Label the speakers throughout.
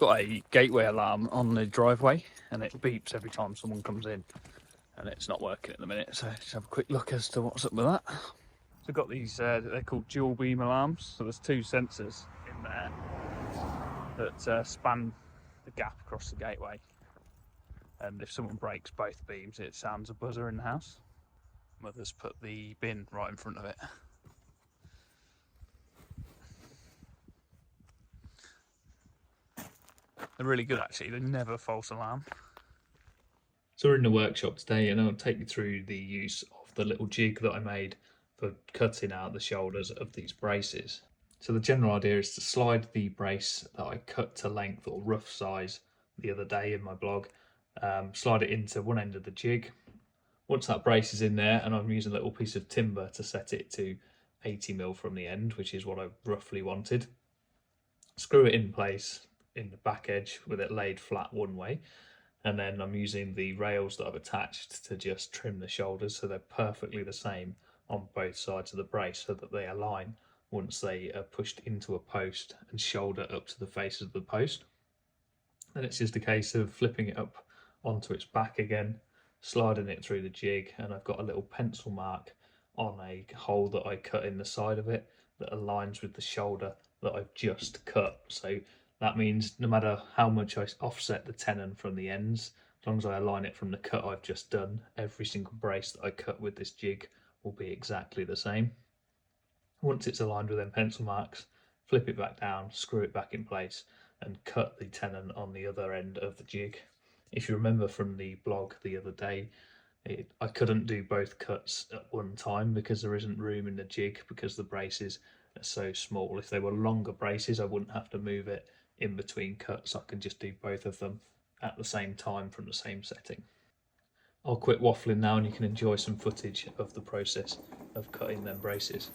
Speaker 1: got a gateway alarm on the driveway and it beeps every time someone comes in, and it's not working at the minute, so let's have a quick look as to what's up with that. So we've got these, they're called dual beam alarms, so there's two sensors in there that span the gap across the gateway, and if someone breaks both beams it sounds a buzzer in the house. Mother's put the bin right in front of it. They're really good actually, they're never false alarm. So we're in the workshop today and I'll take you through the use of the little jig that I made for cutting out the shoulders of these braces. So the general idea is to slide the brace that I cut to length or rough size the other day in my blog, slide it into one end of the jig. Once that brace is in there, and I'm using a little piece of timber to set it to 80mm from the end, which is what I roughly wanted, screw it in place in the back edge with it laid flat one way, and then I'm using the rails that I've attached to just trim the shoulders so they're perfectly the same on both sides of the brace, so that they align once they are pushed into a post and shoulder up to the face of the post. Then it's just a case of flipping it up onto its back again, sliding it through the jig, and I've got a little pencil mark on a hole that I cut in the side of it that aligns with the shoulder that I've just cut. So that means no matter how much I offset the tenon from the ends, as long as I align it from the cut I've just done, every single brace that I cut with this jig will be exactly the same. Once it's aligned with them pencil marks, flip it back down, screw it back in place, and cut the tenon on the other end of the jig. If you remember from the blog the other day, I couldn't do both cuts at one time because there isn't room in the jig because the braces are so small. If they were longer braces, I wouldn't have to move it in between cuts. I can just do both of them at the same time from the same setting. I'll quit waffling now and you can enjoy some footage of the process of cutting them braces.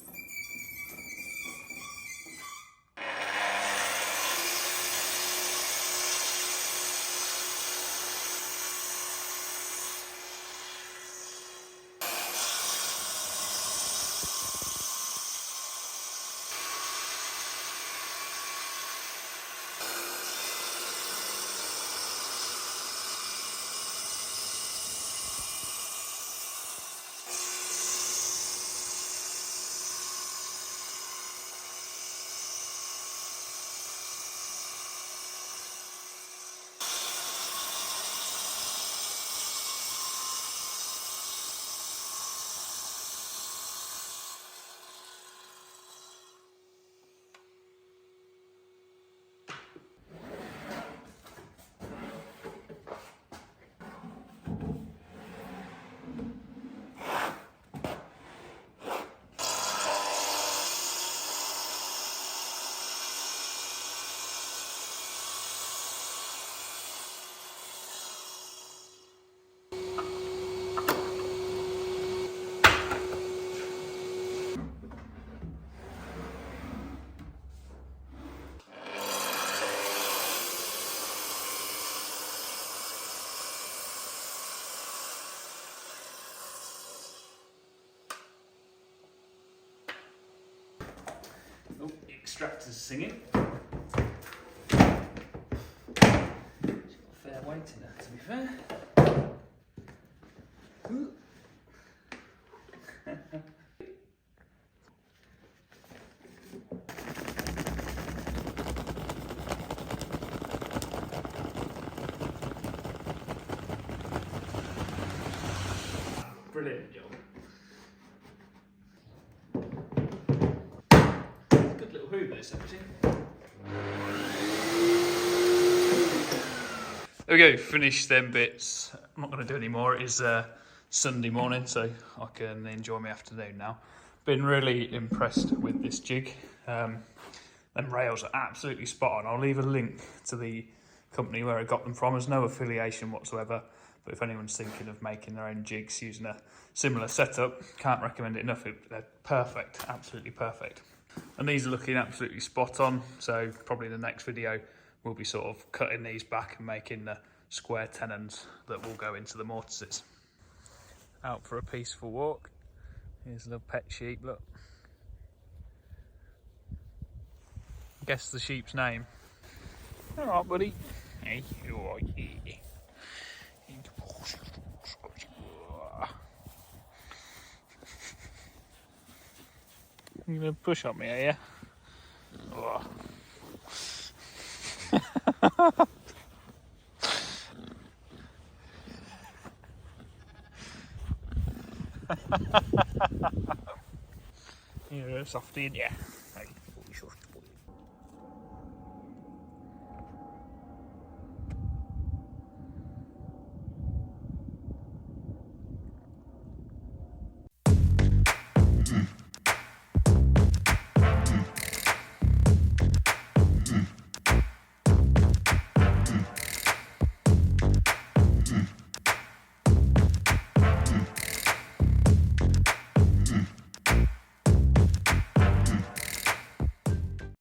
Speaker 1: Oh, the extractor's singing. She's got a fair weight in her, to be fair. Brilliant job. Good little hoover this, actually. There we go, finished them bits. I'm not going to do any more. It is Sunday morning, so I can enjoy my afternoon now. Been really impressed with this jig. Them rails are absolutely spot on. I'll leave a link to the company where I got them from. There's no affiliation whatsoever, but if anyone's thinking of making their own jigs using a similar setup, can't recommend it enough. They're perfect, absolutely perfect. And these are looking absolutely spot on, so probably in the next video we'll be sort of cutting these back and making the square tenons that will go into the mortises. Out for a peaceful walk. Here's a little pet sheep, look. Guess the sheep's name. Alright, buddy. Hey, alright, yeah. You gonna push on me, are you? Oh. You're a softie, yeah.